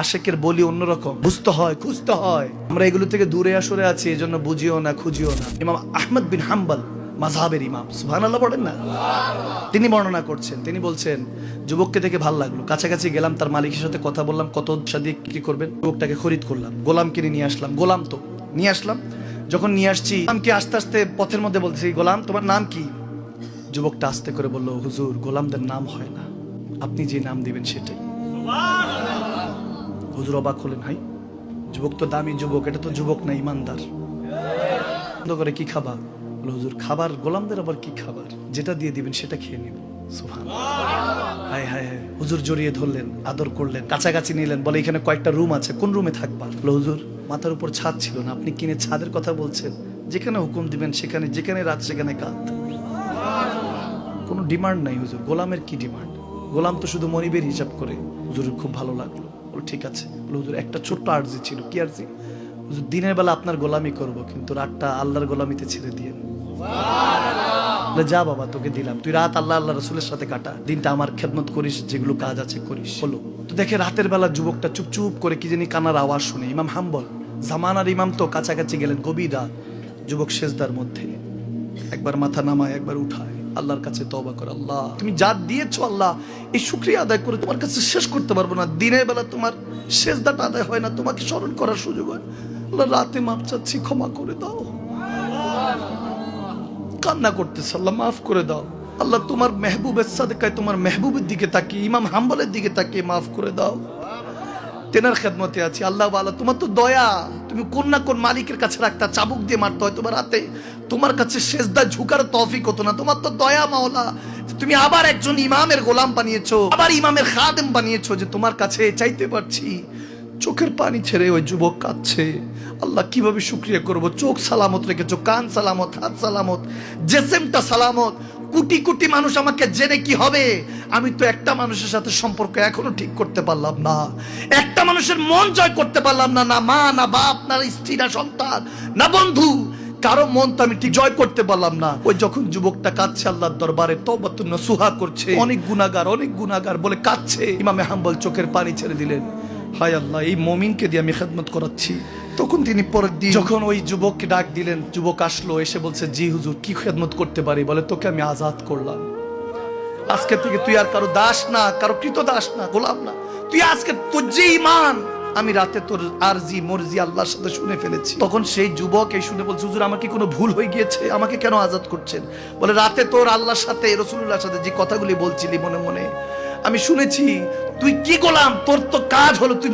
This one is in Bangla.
আশেকের বলি অন্যরকম, বুঝতে হয়, খুঁজতে হয়। আমরা এগুলো থেকে দূরে আসরে আছি, এজন্য বুঝিও না, খুঁজিও না। ইমাম আহমদ বিন হাম্বল মাযহাবের ইমাম, সুবহানাল্লাহ পড়েন না, তিনি বর্ণনা করছেন, তিনি বলছেন যুবককে দেখে ভালো লাগলো, কাছাকাছি গেলাম, তার মালিকের সাথে কথা বললাম, কত দিয়ে কি করবেন, যুবকটাকে খরিদ করলাম, গোলাম কিনে নিয়ে আসলাম, গোলাম তো নিয়ে আসলাম। যখন নিয়ে আসছি, গোলামকে আস্তে আস্তে পথের মধ্যে বলতেছি, গোলাম তোমার নাম কি? যুবকটা আস্তে করে বলল, হুজুর গোলামদের নাম হয় না, আপনি যে নাম দিবেন সেটাই। হুজুর অবাক হলেন, হাই যুবক তো দামি যুবক, এটা তো যুবক না, ইমানদার। করে কি খাবার? হুজুর খাবার, গোলামদের আবার কি খাবার, যেটা দিয়ে দিবেন সেটা খেয়ে নিব। সুবহানাল্লাহ, হায় হায় হায়। হুজুর জড়িয়ে ধরলেন, আদর করলেন, কাছাকাছি নিলেন, বলে এখানে কয়েকটা রুম আছে, কোন রুমে থাকবা? হুজুর মাথার উপর ছাদ ছিল না, আপনি কিনে ছাদের কথা বলছেন, যেখানে হুকুম দিবেন সেখানে, যেখানে রাত সেখানে কাত, কোনো ডিমান্ড নাই হুজুর। গোলামের কি ডিমান্ড? গোলাম তো শুধু মনিবের হিসাব করে। হুজুরের খুব ভালো লাগলো, বল ঠিক আছে। হুজুর একটা ছোট্ট আরজি ছিল। কি আরজি? হুজুর দিনের বেলা আপনার গোলামি করব, কিন্তু রাতটা আল্লাহর গোলামিতে ছেড়ে দিয়ে। যা বাবা তোকে দিলাম, তুই রাত আল্লাহ আল্লাহ রসুলের সাথে কাটা, দিনটা আমার খেদমত করিস, যেগুলো কাজ আছে করিস। হলো তো দেখে রাতের বেলা যুবকটা চুপচুপ করে কি জানি কান্নার আওয়াজ শুনে। ইমাম হাম্বল জামানার ইমাম, তো কাছাকাছি গেলেন, গভীর রাত, যুবক সেজদার মধ্যে, একবার মাথা নামায়, একবার উঠায়, আল্লাহর কাছে তওবা করে, আল্লাহ তুমি যা দিয়েছো আল্লাহ, এই শুকরিয়া আদায় করে তোমার কাছে শেষ করতে পারবো না। দিনের বেলা তোমার সেজদাটা আদায় হয় না, তোমাকে স্মরণ করার সুযোগ হয়। আল্লাহ রাতে মাপ চাচ্ছি, ক্ষমা করে দাও। কান্না করতেছে, আল্লাহ মাফ করে দাও। আল্লাহ তোমার মেহবুবের সাদেকায়, তোমার মেহবুবের দিকে তাকিয়ে, ইমাম হাম্বলের দিকে তাকিয়ে মাফ করে দাও। তেনার খেদমতে আছি আল্লাহ, আল্লাহ তোমার তো দয়া, তুমি কোন না কোন মালিকের কাছে রাখতা, চাবুক দিয়ে মারতে হয় তোমার হাতে, তোমার কাছে সেজদা ঝুঁকার তৌফিক হতো না। তোমার তো দয়া মাওলা, তুমি আবার একজন ইমামের গোলাম বানিয়েছো, আবার ইমামের খাদেম বানিয়েছো, যে তোমার কাছে চাইতে পারছি। চোখের পানি ছেড়ে ওই যুবক কাঁদছে, আল্লাহ কিভাবে শুকরিয়া করব। চোখ সালামত রেখেছো, কান সালামত, হাত সালামত, জেসেমটা সালামত। কোটি কোটি মানুষ আমাকে জেনে কি হবে? আমি তো একটা মানুষের সাথে সম্পর্ক এখনো ঠিক করতে পারলাম না, একটা মানুষের মন জয় করতে পারলাম না, না মা, না বাপ, না স্ত্রী, না সন্তান, না বন্ধু, কারো মন তো আমি ঠিক জয় করতে পারলাম না। ওই যখন যুবকটা কাঁদছে আল্লাহর দরবারে, তওবাতুন নসুহা করছে, অনেক গুনাহগার বলে কাঁদছে, ইমামে হাম্বল চোখের পানি ছেড়ে দিলেন, হায় আল্লাহ এই মুমিনকে দিয়ে আমি খেদমত করাচ্ছি। তখন তিনি পরের দিন যখন ওই যুবককে ডাক দিলেন, যুবক আসলো, এসে বলছে, জি হুজুর কি খেদমত করতে পারি? বলে, তোকে আমি আজাদ করলাম, আজকে থেকে তুই আর কারো দাস না, কারো কৃত দাস না, গোলাম না, তুই আজকে তোর যে ঈমান, আমি রাতে তোর আরজি মর্জি আল্লাহর সাথে শুনে ফেলেছি। তখন সেই যুবক এই শুনে বলছে, হুজুর আমার কি কোনো ভুল হয়ে গিয়েছে, আমাকে কেন আজাদ করছেন? বলে, রাতে তোর আল্লাহর সাথে, রাসূলুল্লাহর সাথে যে কথাগুলি বলছিলি মনে মনে আমি শুনেছি, তুই কি গোলাম, তোর তো কাজ হলো তুই